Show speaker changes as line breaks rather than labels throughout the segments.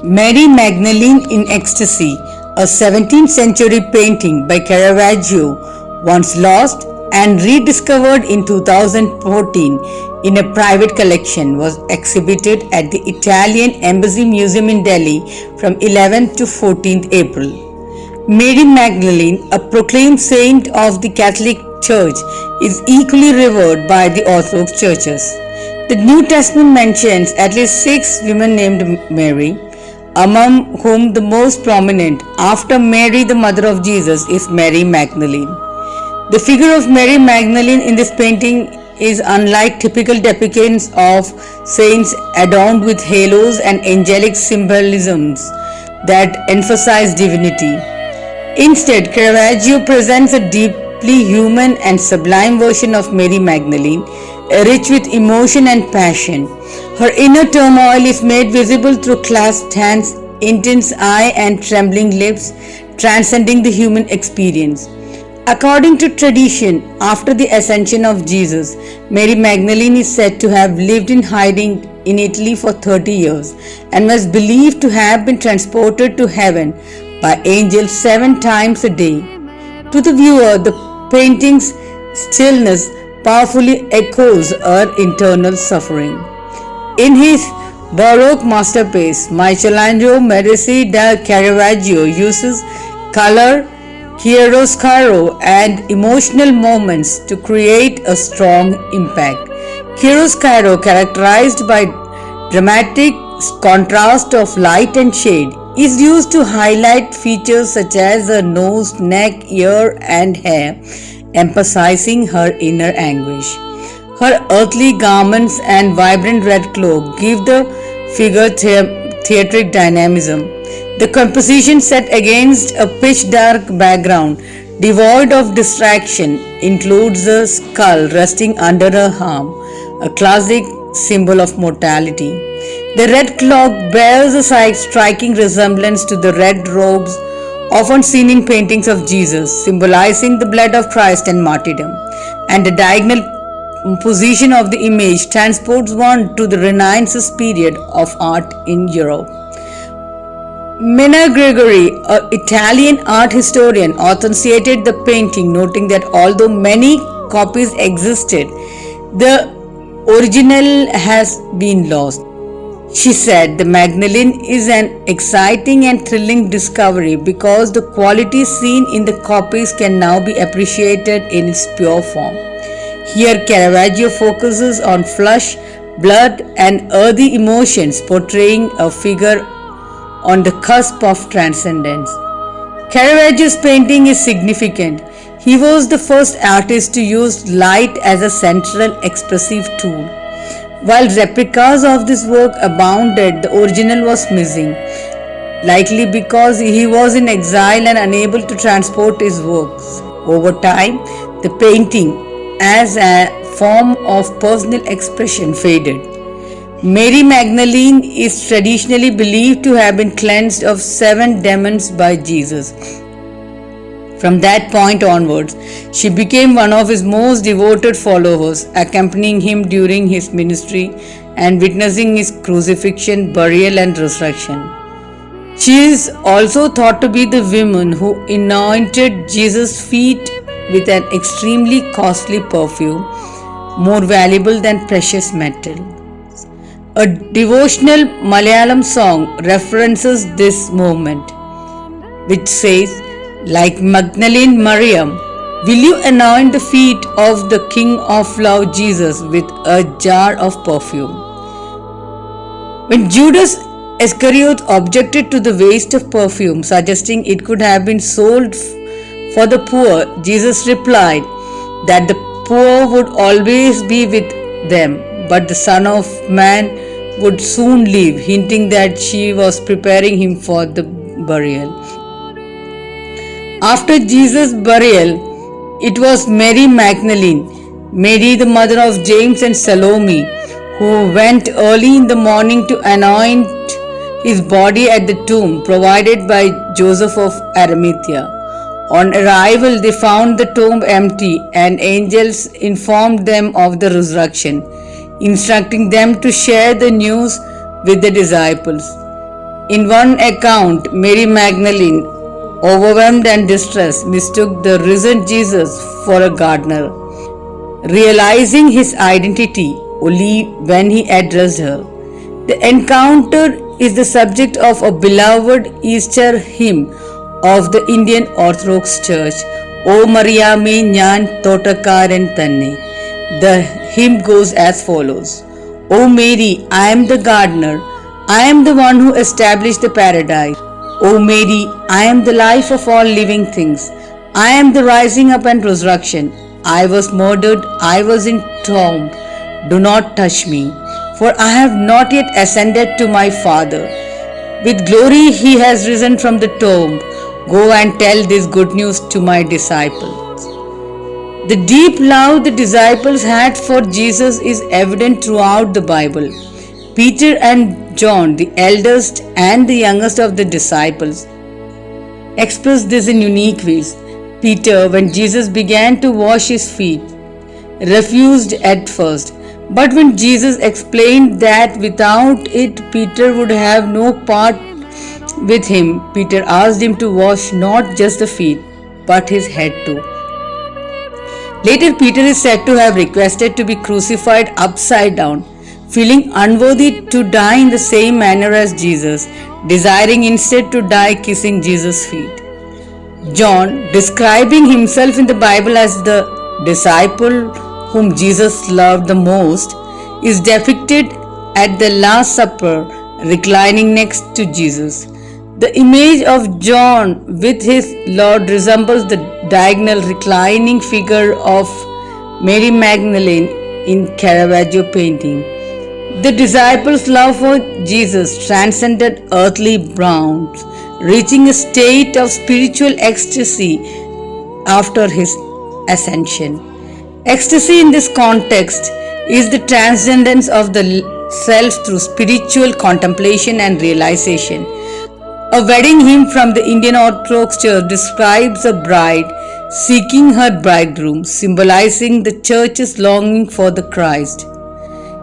Mary Magdalene in Ecstasy, a 17th century painting by Caravaggio, once lost and rediscovered in 2014 in a private collection, was exhibited at the Italian Embassy Museum in Delhi from 11th to 14th April. Mary Magdalene, a proclaimed saint of the Catholic Church, is equally revered by the Orthodox Churches. The New Testament mentions at least 6 women named Mary, among whom the most prominent, after Mary the mother of Jesus, is Mary Magdalene. The figure of Mary Magdalene in this painting is unlike typical depictions of saints adorned with halos and angelic symbolisms that emphasize divinity. Instead, Caravaggio presents a deeply human and sublime version of Mary Magdalene, rich with emotion and passion. Her inner turmoil is made visible through clasped hands, intense eye, and trembling lips, transcending the human experience. According to tradition, after the ascension of Jesus, Mary Magdalene is said to have lived in hiding in Italy for 30 years and was believed to have been transported to heaven by angels 7 times a day. To the viewer, the painting's stillness powerfully echoes her internal suffering. In his Baroque masterpiece, Michelangelo Medici da Caravaggio uses color, chiaroscuro, and emotional moments to create a strong impact. Chiaroscuro, characterized by dramatic contrast of light and shade, is used to highlight features such as the nose, neck, ear, and hair, emphasizing her inner anguish. Her earthly garments and vibrant red cloak give the figure theatric dynamism. The composition set against a pitch-dark background, devoid of distraction, includes a skull resting under her arm, a classic symbol of mortality. The red cloak bears a striking resemblance to the red robes often seen in paintings of Jesus, symbolizing the blood of Christ and martyrdom, and the diagonal position of the image transports one to the Renaissance period of art in Europe. Mina Gregory, an Italian art historian, authenticated the painting, noting that although many copies existed, the original has been lost. She said the Magdalene is an exciting and thrilling discovery because the qualities seen in the copies can now be appreciated in its pure form. Here, Caravaggio focuses on flesh, blood, and earthy emotions, portraying a figure on the cusp of transcendence. Caravaggio's painting is significant. He was the first artist to use light as a central expressive tool. While replicas of this work abounded, the original was missing, likely because he was in exile and unable to transport his works. Over time, the painting, as a form of personal expression, faded. Mary Magdalene is traditionally believed to have been cleansed of 7 demons by Jesus. From that point onwards, she became one of his most devoted followers, accompanying him during his ministry and witnessing his crucifixion, burial, and resurrection. She is also thought to be the woman who anointed Jesus' feet with an extremely costly perfume, more valuable than precious metal. A devotional Malayalam song references this moment, which says, "Like Magdalene Mariyame, will you anoint the feet of the King of Love Jesus with a jar of perfume?" When Judas Iscariot objected to the waste of perfume, suggesting it could have been sold for the poor, Jesus replied that the poor would always be with them, but the Son of Man would soon leave, hinting that she was preparing him for the burial. After Jesus' burial, it was Mary Magdalene, Mary the mother of James and Salome, who went early in the morning to anoint his body at the tomb provided by Joseph of Arimathea. On arrival, they found the tomb empty, and angels informed them of the resurrection, instructing them to share the news with the disciples. In one account, Mary Magdalene, overwhelmed and distressed, mistook the risen Jesus for a gardener, realizing his identity only when he addressed her. The encounter is the subject of a beloved Easter hymn of the Indian Orthodox Church, O Mariyame, njan, thottakaran, thanne. The hymn goes as follows: O Mary, I am the gardener. I am the one who established the paradise. O Mary, I am the life of all living things. I am the rising up and resurrection. I was murdered, I was in tomb. Do not touch me, for I have not yet ascended to my Father. With glory he has risen from the tomb. Go and tell this good news to my disciples. The deep love the disciples had for Jesus is evident throughout the Bible. Peter and John, the eldest and the youngest of the disciples, express this in unique ways. Peter, when Jesus began to wash his feet, refused at first. But when Jesus explained that without it Peter would have no part with him, Peter asked him to wash not just the feet, but his head too. Later, Peter is said to have requested to be crucified upside down, feeling unworthy to die in the same manner as Jesus, desiring instead to die kissing Jesus' feet. John, describing himself in the Bible as the disciple whom Jesus loved the most, is depicted at the Last Supper reclining next to Jesus. The image of John with his Lord resembles the diagonal reclining figure of Mary Magdalene in Caravaggio painting. The disciples' love for Jesus transcended earthly bounds, reaching a state of spiritual ecstasy after his ascension. Ecstasy in this context is the transcendence of the self through spiritual contemplation and realization. A wedding hymn from the Indian Orthodox Church describes a bride seeking her bridegroom, symbolizing the Church's longing for the Christ.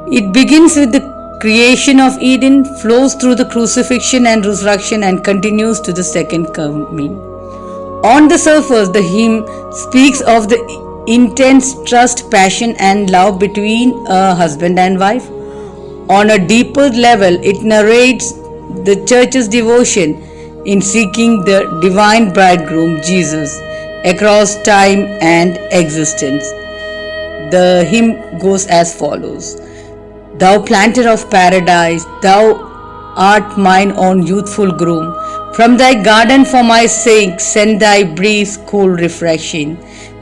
It begins with the creation of Eden, flows through the crucifixion and resurrection, and continues to the second coming. On the surface, the hymn speaks of the intense trust, passion, and love between a husband and wife. On a deeper level, it narrates the Church's devotion in seeking the divine bridegroom, Jesus, across time and existence. The hymn goes as follows: Thou planter of paradise, thou art mine own youthful groom. From thy garden for my sake send thy breeze cool refreshing.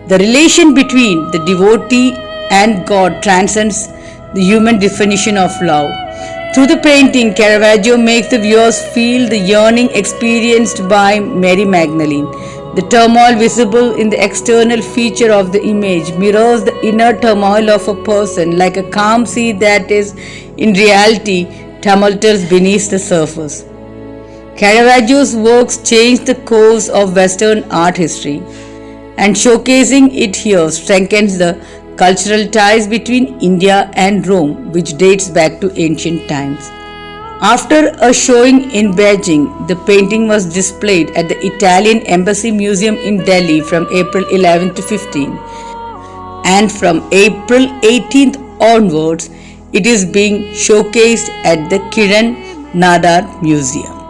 The relation between the devotee and God transcends the human definition of love. Through the painting, Caravaggio makes the viewers feel the yearning experienced by Mary Magdalene. The turmoil visible in the external feature of the image mirrors the inner turmoil of a person, like a calm sea that is, in reality, tumultuous beneath the surface. Caravaggio's works changed the course of Western art history, and showcasing it here strengthens the cultural ties between India and Rome, which dates back to ancient times. After a showing in Beijing, the painting was displayed at the Italian Embassy Museum in Delhi from April 11 to 15, and from April 18th onwards, it is being showcased at the Kiran Nadar Museum.